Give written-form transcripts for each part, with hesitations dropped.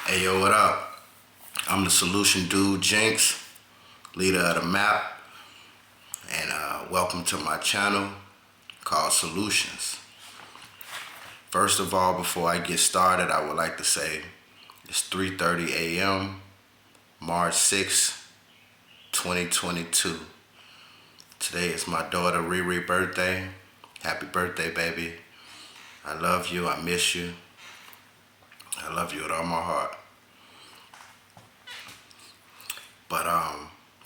Hey yo, what up? I'm the solution dude, Jinx, leader of the map, and welcome to my channel called Solutions. First of all, before I get started, I would like to say it's 3:30 a.m., March 6, 2022. Today is my daughter Riri birthday. Happy birthday, baby. I love you, I miss you. I love you with all my heart. But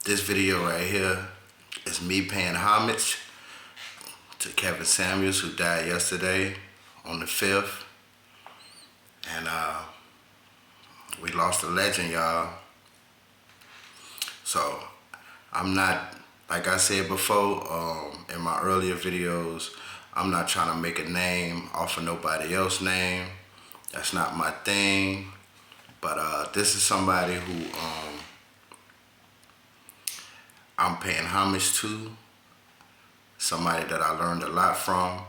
this video right here is me paying homage to Kevin Samuels, who died yesterday on the 5th. And we lost a legend, y'all. So I'm not, like I said before in my earlier videos, I'm not trying to make a name off of nobody else's name. That's not my thing. But this is somebody who I'm paying homage to, somebody that I learned a lot from.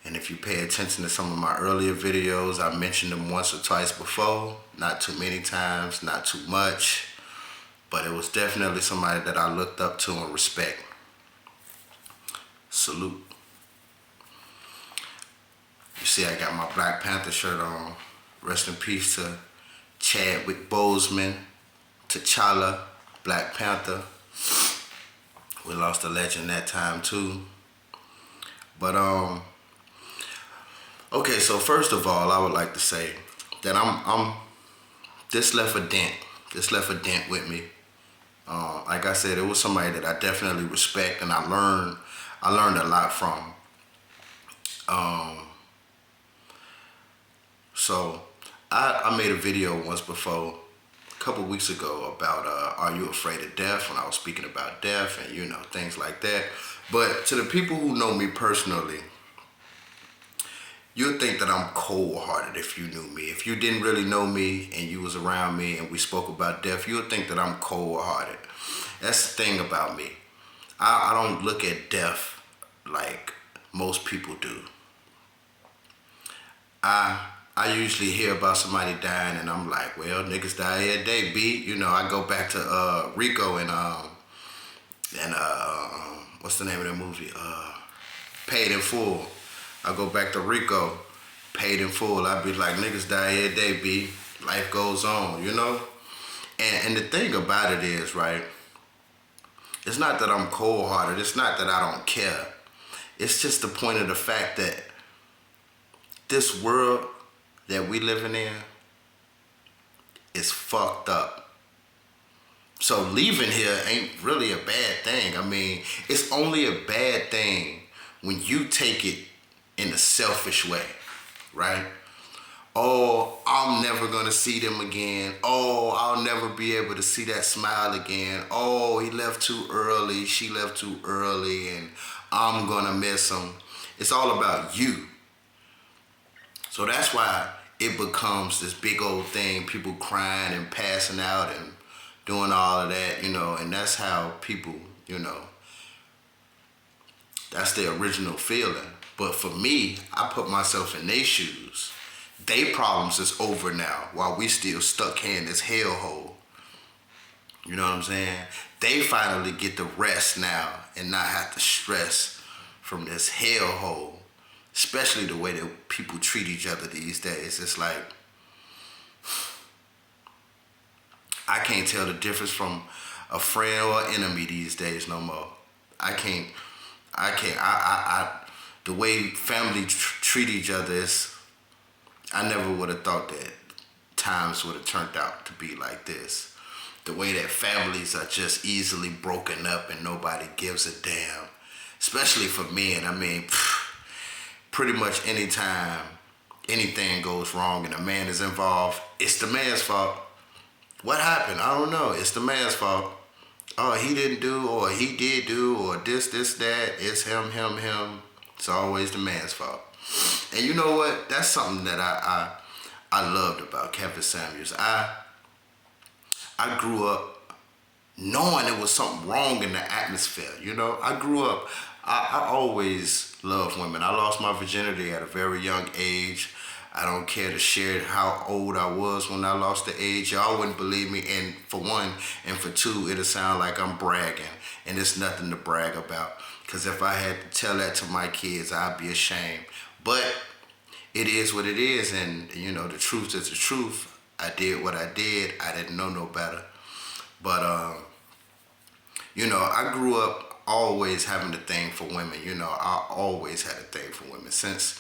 And if you pay attention to some of my earlier videos, I mentioned them once or twice before, not too many times, not too much, but it was definitely somebody that I looked up to and respect. Salute. You see, I got my Black Panther shirt on. Rest in peace to Chadwick Boseman, T'Challa, Black Panther. We lost a legend that time too. But okay, so first of all, I would like to say that this left a dent. This left a dent with me. Like I said, it was somebody that I definitely respect and I learned a lot from. So I made a video once before, a couple weeks ago, about are you afraid of death, when I was speaking about death and, you know, things like that. But to the people who know me personally, you'll think that I'm cold-hearted if you knew me. If you didn't really know me and you was around me and we spoke about death, you'll think that I'm cold-hearted. That's the thing about me. I don't look at death like most people do. I usually hear about somebody dying and I'm like, well, niggas die every day, B. You know, I go back to Rico and what's the name of that movie? Paid in Full. I go back to Rico, Paid in Full. I be like, niggas die every day, B. Life goes on, you know? And the thing about it is, right, it's not that I'm cold-hearted. It's not that I don't care. It's just the point of the fact that this world that we living in is fucked up. So leaving here ain't really a bad thing. I mean, it's only a bad thing when you take it in a selfish way, right? Oh, I'm never gonna see them again. Oh, I'll never be able to see that smile again. Oh, he left too early, she left too early, and I'm gonna miss him. It's all about you. So that's why it becomes this big old thing, people crying and passing out and doing all of that, you know, and that's how people, you know, that's their original feeling. But for me, I put myself in their shoes. Their problems is over now while we still stuck here in this hellhole. You know what I'm saying? They finally get to rest now and not have to stress from this hellhole. Especially the way that people treat each other these days. It's like, I can't tell the difference from a friend or enemy these days no more. I can't, the way family treat each other is, I never would have thought that times would have turned out to be like this. The way that families are just easily broken up and nobody gives a damn. Especially for men, I mean, pretty much anytime anything goes wrong and a man is involved, it's the man's fault. What happened? I don't know. It's the man's fault. Oh, he didn't do, or he did do, or this, that. It's him. It's always the man's fault. And you know what? That's something that I loved about Kevin Samuels. I grew up knowing there was something wrong in the atmosphere, you know? I grew up, I always loved women. I lost my virginity at a very young age. I don't care to share how old I was when I lost the age. Y'all wouldn't believe me. And for one, and for two, it'll sound like I'm bragging. And it's nothing to brag about. Because if I had to tell that to my kids, I'd be ashamed. But it is what it is. And, you know, the truth is the truth. I did what I did. I didn't know no better. But, you know, I grew up always having a thing for women. You know, I always had a thing for women since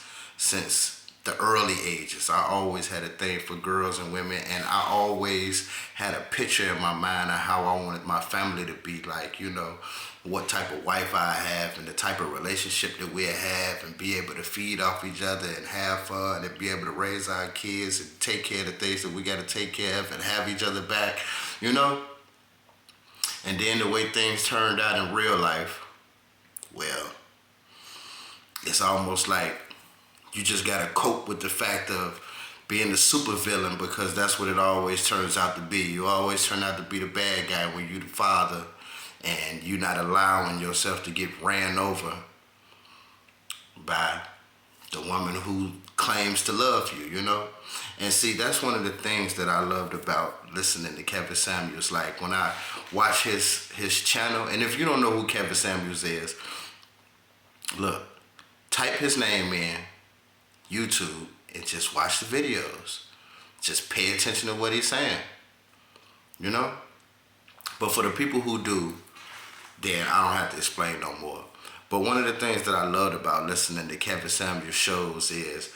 the early ages. I always had a thing for girls and women, and I always had a picture in my mind of how I wanted my family to be like, you know, what type of wife I have and the type of relationship that we have, and be able to feed off each other and have fun and be able to raise our kids and take care of the things that we got to take care of and have each other back, you know? And then the way things turned out in real life, well, it's almost like you just gotta cope with the fact of being the supervillain, because that's what it always turns out to be. You always turn out to be the bad guy when you're the father and you're not allowing yourself to get ran over by the woman who claims to love you, you know? And see, that's one of the things that I loved about listening to Kevin Samuels. Like when I watch his channel, and if you don't know who Kevin Samuels is, look, type his name in YouTube and just watch the videos. Just pay attention to what he's saying, you know? But for the people who do, then I don't have to explain no more. But one of the things that I loved about listening to Kevin Samuels shows is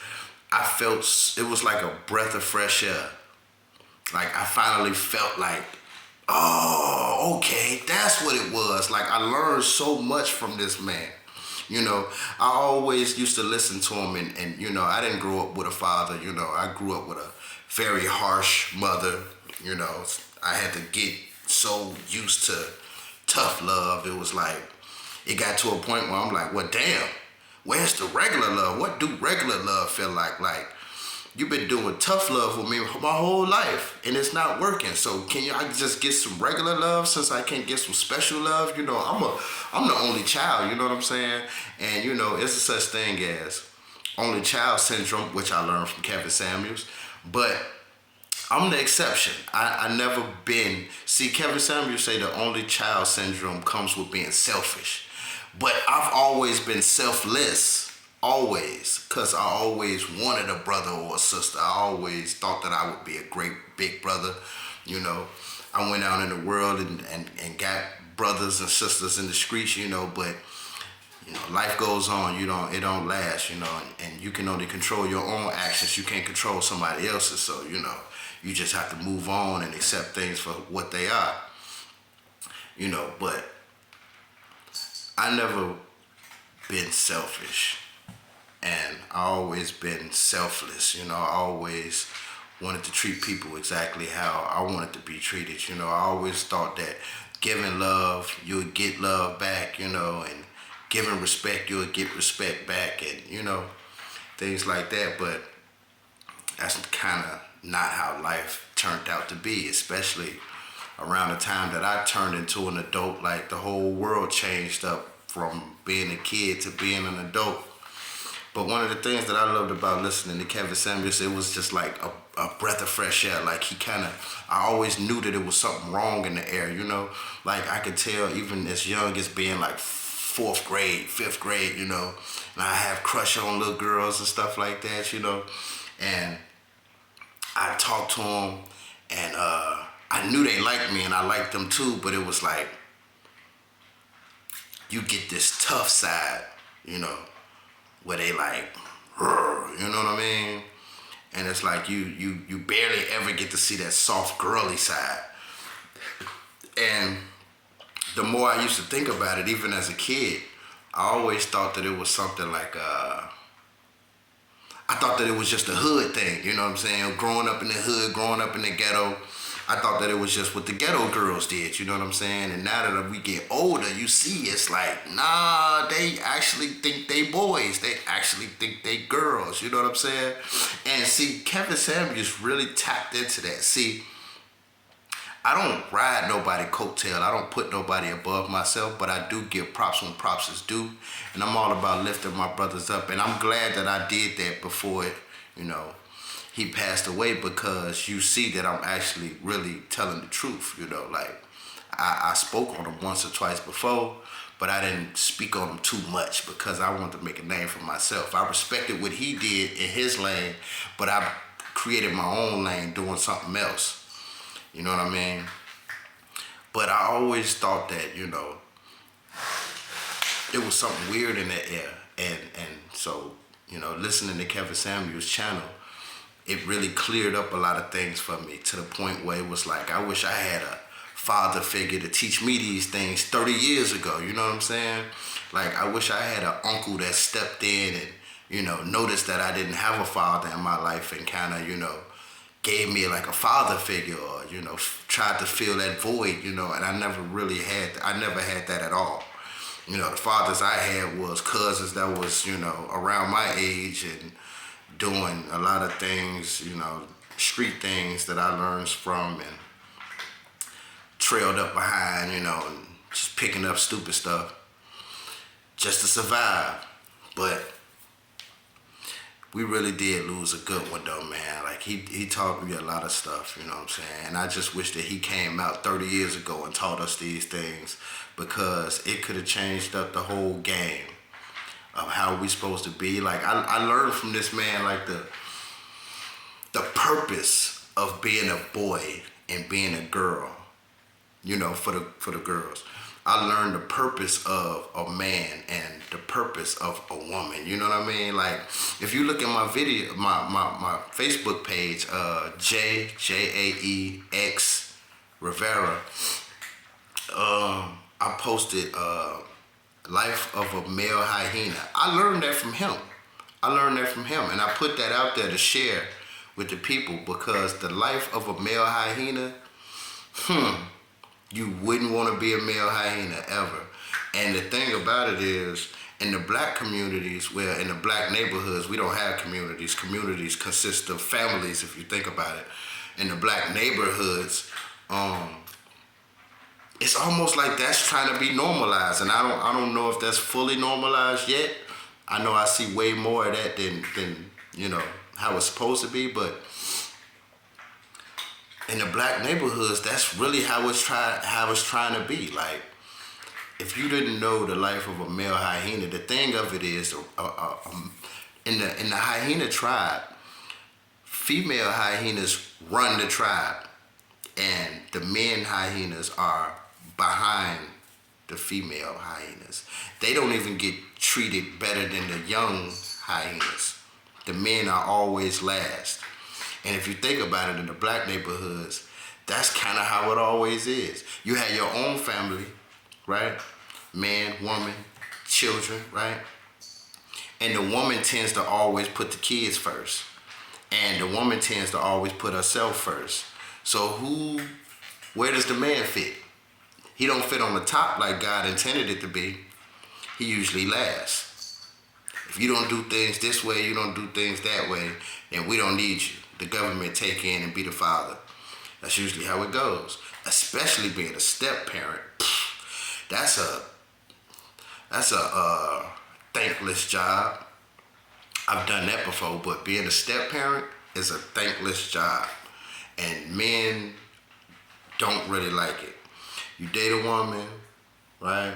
I felt it was like a breath of fresh air. Like I finally felt like, oh, okay, that's what it was. Like I learned so much from this man. You know, I always used to listen to him, and you know, I didn't grow up with a father. You know, I grew up with a very harsh mother. You know, I had to get so used to tough love. It was like, it got to a point where I'm like, well, damn, where's the regular love? What do regular love feel like? Like, you've been doing tough love with me my whole life, and it's not working. So I just get some regular love since I can't get some special love? You know, I'm the only child, you know what I'm saying? And you know, it's a such thing as only child syndrome, which I learned from Kevin Samuels, but I'm the exception. I never been, see, Kevin Samuels say the only child syndrome comes with being selfish. But I've always been selfless. Always, because I always wanted a brother or a sister. I always thought that I would be a great big brother. You know, I went out in the world and got brothers and sisters in the streets, you know, but you know, life goes on. It don't last, you know, and you can only control your own actions. You can't control somebody else's. So, you know, you just have to move on and accept things for what they are. You know, but I never been selfish. And I always been selfless, you know. I always wanted to treat people exactly how I wanted to be treated, you know. I always thought that giving love, you would get love back, you know, and giving respect, you would get respect back, and, you know, things like that. But that's kind of not how life turned out to be, especially around the time that I turned into an adult. Like, the whole world changed up from being a kid to being an adult. But one of the things that I loved about listening to Kevin Samuels, it was just like a breath of fresh air. Like I always knew that it was something wrong in the air, you know? Like I could tell even as young as being like 4th grade, 5th grade, you know? And I have crush on little girls and stuff like that, you know? And I talked to them, and I knew they liked me and I liked them too, but it was like, you get this tough side, you know? Where they like, you know what I mean? And it's like you barely ever get to see that soft, girly side. And the more I used to think about it, even as a kid, I always thought that it was something like, I thought that it was just a hood thing, you know what I'm saying? Growing up in the hood, growing up in the ghetto, I thought that it was just what the ghetto girls did, you know what I'm saying? And now that we get older, you see it's like, nah, they actually think they boys. They actually think they girls, you know what I'm saying? And see, Kevin Samuels really tapped into that. See, I don't ride nobody coattail. I don't put nobody above myself, but I do give props when props is due. And I'm all about lifting my brothers up. And I'm glad that I did that before it, you know, he passed away because you see that I'm actually really telling the truth. Like I spoke on him once or twice before, but I didn't speak on him too much because I wanted to make a name for myself. I respected what he did in his lane, but I created my own lane doing something else. You know what I mean? But I always thought that, there was something weird in the air. And so, listening to Kevin Samuel's channel, it really cleared up a lot of things for me, to the point where it was like, I wish I had a father figure to teach me these things 30 years ago. You know what I'm saying? Like, I wish I had an uncle that stepped in and, noticed that I didn't have a father in my life and kind of, gave me like a father figure, or, tried to fill that void, and I never had that at all. The fathers I had was cousins that was, around my age and doing a lot of things, street things that I learned from and trailed up behind, and just picking up stupid stuff just to survive. But we really did lose a good one though, man. Like he taught me a lot of stuff, you know what I'm saying? And I just wish that he came out 30 years ago and taught us these things, because it could have changed up the whole game of how we supposed to be. Like I learned from this man, like the purpose of being a boy and being a girl, for the girls. I learned the purpose of a man and the purpose of a woman. You know what I mean? Like, if you look at my video, my Facebook page, JAEX Rivera, I posted Life of a Male Hyena. I learned that from him. And I put that out there to share with the people, because the life of a male hyena, you wouldn't want to be a male hyena ever. And the thing about it is, in the black communities, in the black neighborhoods, we don't have communities. Communities consist of families, if you think about it. In the black neighborhoods, it's almost like that's trying to be normalized, and I don't know if that's fully normalized yet. I know I see way more of that than how it's supposed to be, but in the black neighborhoods, that's really how it's trying to be. Like, if you didn't know the life of a male hyena, the thing of it is, in the hyena tribe, female hyenas run the tribe, and the men hyenas are behind the female hyenas. They don't even get treated better than the young hyenas. The men are always last. And if you think about it, in the black neighborhoods, that's kind of how it always is. You have your own family, right? Man, woman, children, right? And the woman tends to always put the kids first. And the woman tends to always put herself first. So where does the man fit? He don't fit on the top like God intended it to be. He usually lasts. If you don't do things this way, you don't do things that way, then we don't need you. The government take in and be the father. That's usually how it goes. Especially being a step parent. That's a thankless job. I've done that before, but being a step parent is a thankless job. And men don't really like it. You date a woman, right?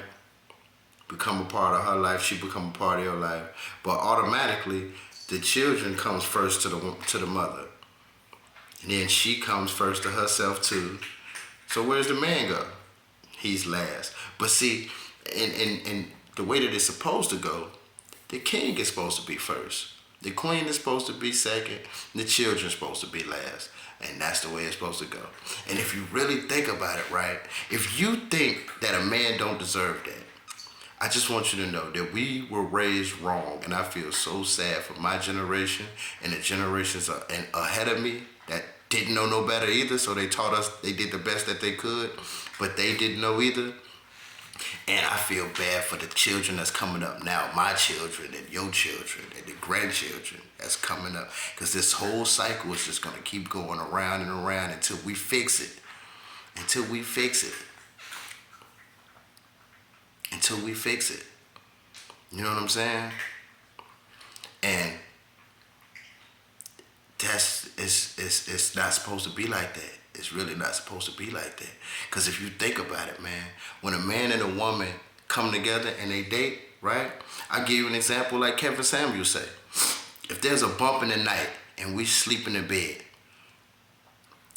Become a part of her life, she become a part of your life. But automatically, the children comes first to the mother. And then she comes first to herself too. So where's the man go? He's last. But see, in the way that it's supposed to go, the king is supposed to be first. The queen is supposed to be second. And the children are supposed to be last. And that's the way it's supposed to go. And if you really think about it, right? If you think that a man don't deserve that, I just want you to know that we were raised wrong. And I feel so sad for my generation and the generations ahead of me that didn't know no better either. So they taught us, they did the best that they could, but they didn't know either. And I feel bad for the children that's coming up now, my children and your children and the grandchildren that's coming up. Because this whole cycle is just going to keep going around and around until we fix it. Until we fix it. Until we fix it. You know what I'm saying? And it's not supposed to be like that. It's really not supposed to be like that. Because if you think about it, man, when a man and a woman come together and they date, right? I'll give you an example like Kevin Samuels say. If there's a bump in the night and we sleep in the bed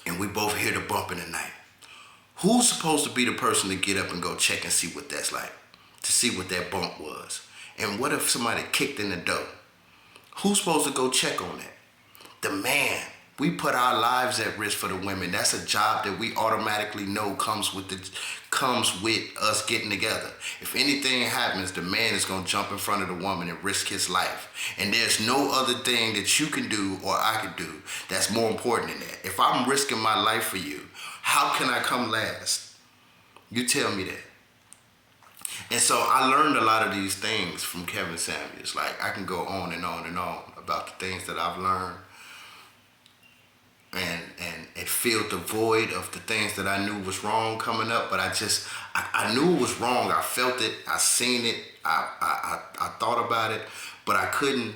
and we both hear the bump in the night, who's supposed to be the person to get up and go check and see what that's like? To see what that bump was? And what if somebody kicked in the door? Who's supposed to go check on that? The man. We put our lives at risk for the women. That's a job that we automatically know comes with us getting together. If anything happens, the man is gonna jump in front of the woman and risk his life. And there's no other thing that you can do or I can do that's more important than that. If I'm risking my life for you, how can I come last? You tell me that. And so I learned a lot of these things from Kevin Samuels. Like, I can go on and on and on about the things that I've learned and it filled the void of the things that I knew was wrong coming up, but I knew it was wrong. I felt it, I seen it, I thought about it, but I couldn't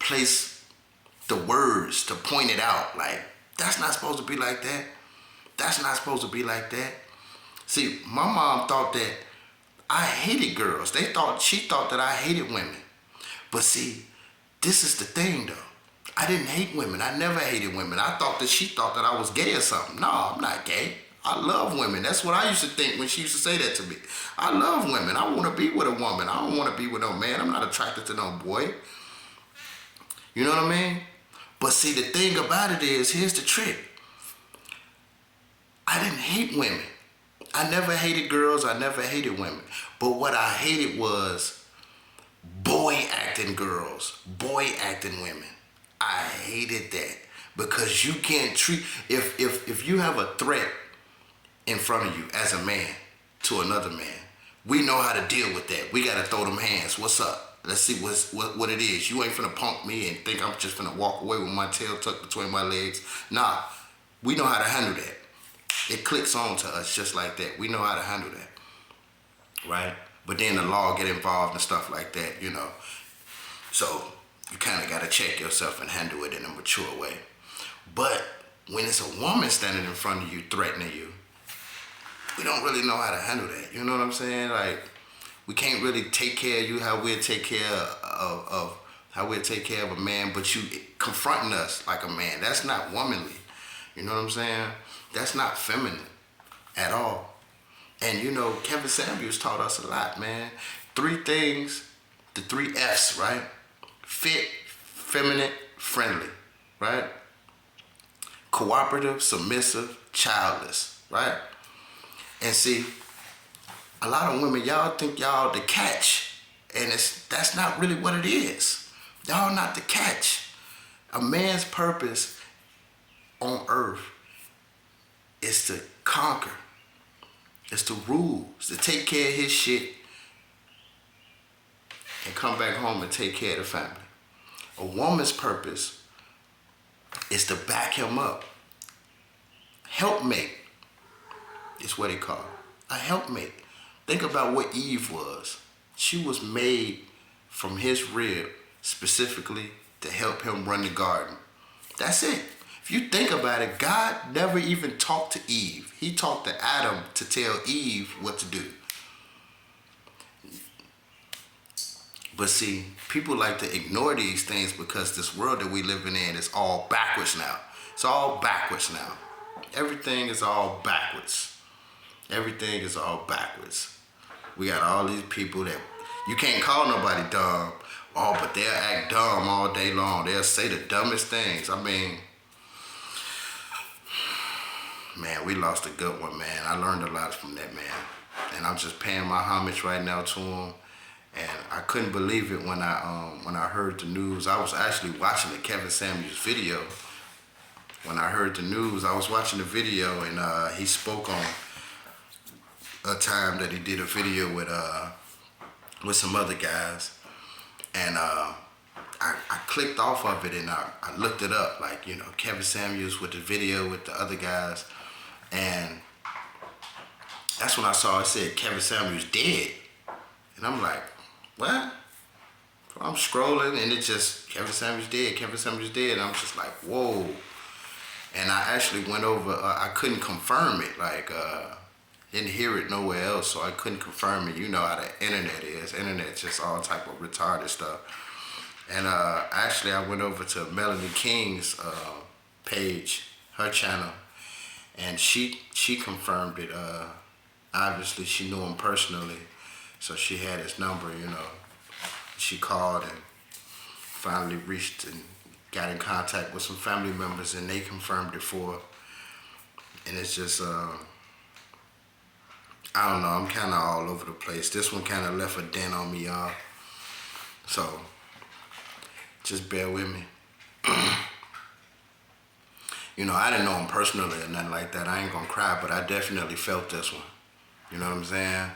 place the words to point it out. Like, that's not supposed to be like that. That's not supposed to be like that. See, my mom thought that I hated girls. She thought that I hated women. But see, this is the thing though. I didn't hate women. I never hated women. I thought that she thought that I was gay or something. No, I'm not gay. I love women. That's what I used to think when she used to say that to me. I love women. I want to be with a woman. I don't want to be with no man. I'm not attracted to no boy. You know what I mean? But see, the thing about it is, here's the trick. I didn't hate women. I never hated girls. I never hated women. But what I hated was boy acting girls, boy acting women. I hated that because you can't treat, if you have a threat in front of you as a man to another man, we know how to deal with that. We got to throw them hands. What's up? Let's see what it is. You ain't finna punk me and think I'm just finna walk away with my tail tucked between my legs. Nah, we know how to handle that. It clicks on to us just like that. We know how to handle that, right? But then the law get involved and stuff like that, you know. So you kind of got to check yourself and handle it in a mature way. But when it's a woman standing in front of you threatening you, we don't really know how to handle that. You know what I'm saying? Like, we can't really take care of you how we'll take care of a man, but you confronting us like a man. That's not womanly. You know what I'm saying? That's not feminine at all. And you know, Kevin Samuels taught us a lot, man. 3 things, the 3 F's, right? Fit, feminine, friendly, right? Cooperative, submissive, childless, right? And see, a lot of women, y'all think y'all the catch, and that's not really what it is. Y'all not the catch. A man's purpose on earth is to conquer, is to rule, is to take care of his shit and come back home and take care of the family. A woman's purpose is to back him up. Helpmate is what he called it. A helpmate. Think about what Eve was. She was made from his rib specifically to help him run the garden. That's it. If you think about it, God never even talked to Eve. He talked to Adam to tell Eve what to do. But see, people like to ignore these things because this world that we living in is all backwards now. It's all backwards now. Everything is all backwards. Everything is all backwards. We got all these people that you can't call nobody dumb. Oh, but they'll act dumb all day long. They'll say the dumbest things. I mean, man, we lost a good one, man. I learned a lot from that man. And I'm just paying my homage right now to him. And I couldn't believe it when I heard the news. I was actually watching the Kevin Samuels video. When I heard the news, I was watching the video, and he spoke on a time that he did a video with some other guys. And I clicked off of it, and I looked it up, like, you know, Kevin Samuels with the video with the other guys. And that's when I saw it said Kevin Samuels dead. And I'm like, what? I'm scrolling and it just, Kevin Samuels dead, Kevin Samuels dead. And I'm just like, whoa. And I actually went over, I couldn't confirm it. Like, didn't hear it nowhere else, so I couldn't confirm it. You know how the internet is. Internet's just all type of retarded stuff. And actually, I went over to Melanie King's page, her channel, and she confirmed it. Obviously, she knew him personally, so she had his number. You know, she called and finally reached and got in contact with some family members, and they confirmed it for her. And it's just, I don't know, I'm kind of all over the place. This one kind of left a dent on me, y'all. So, just bear with me. You know, I didn't know him personally or nothing like that. I ain't gonna cry, but I definitely felt this one. You know what I'm saying?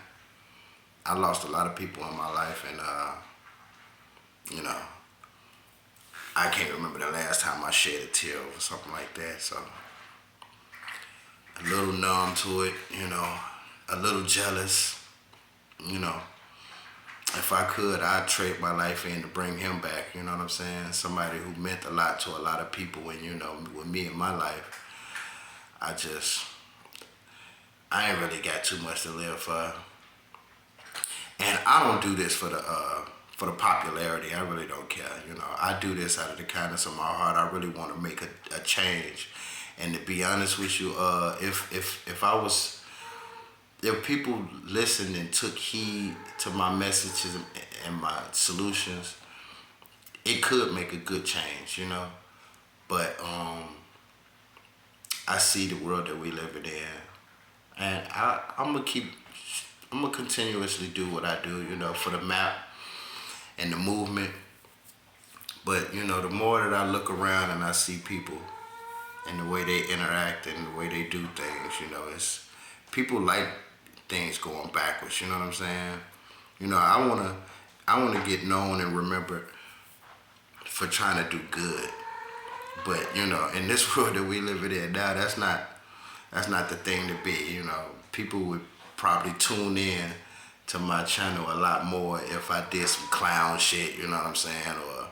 I lost a lot of people in my life, and, you know, I can't remember the last time I shed a tear over something like that, so a little numb to it, you know, a little jealous, you know. If I could, I'd trade my life in to bring him back, you know what I'm saying? Somebody who meant a lot to a lot of people, and, you know, with me in my life, I ain't really got too much to live for. And I don't do this for the popularity. I really don't care. You know, I do this out of the kindness of my heart. I really want to make a change. And to be honest with you, if people listened and took heed to my messages and my solutions, it could make a good change, you know. But I see the world that we live in, and I'm gonna continuously do what I do, you know, for the map and the movement. But, you know, the more that I look around and I see people and the way they interact and the way they do things, you know, it's people like things going backwards, you know what I'm saying? You know, I wanna get known and remembered for trying to do good. But, you know, in this world that we live in now, that's not the thing to be, you know. People would probably tune in to my channel a lot more if I did some clown shit, you know what I'm saying? Or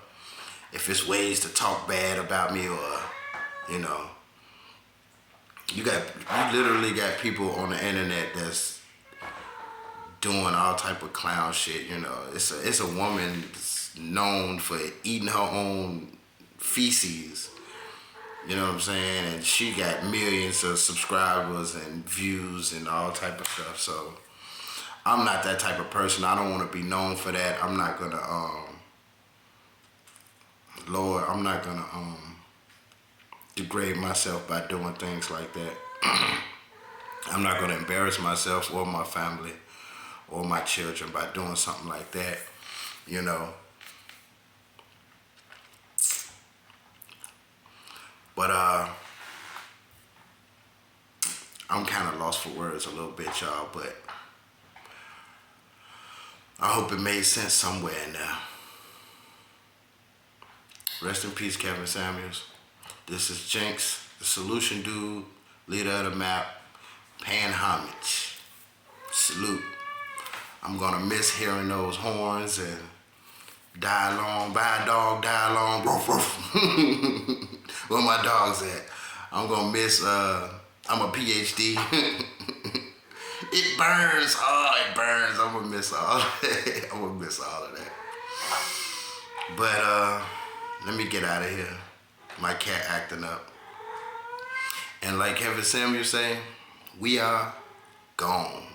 if it's ways to talk bad about me, or, you know, you literally got people on the internet that's doing all type of clown shit, you know. It's a woman that's known for eating her own feces, you know what I'm saying? And she got millions of subscribers and views and all type of stuff. So I'm not that type of person. I don't want to be known for that. I'm not gonna, Lord, I'm not gonna degrade myself by doing things like that. I'm not gonna embarrass myself or my family or my children by doing something like that, you know. But I'm kind of lost for words a little bit, y'all, but I hope it made sense somewhere in there. Rest in peace, Kevin Samuels. This is Jinx, the solution dude, leader of the map, paying homage. Salute. I'm gonna miss hearing those horns and die long, buy a dog, die long, roof, roof. Where my dogs at? I'm gonna miss, I'm a PhD. It burns, oh, it burns. I'm gonna miss all of that. I'm gonna miss all of that. But let me get out of here. My cat acting up. And like Kevin Samuels say, we are gone.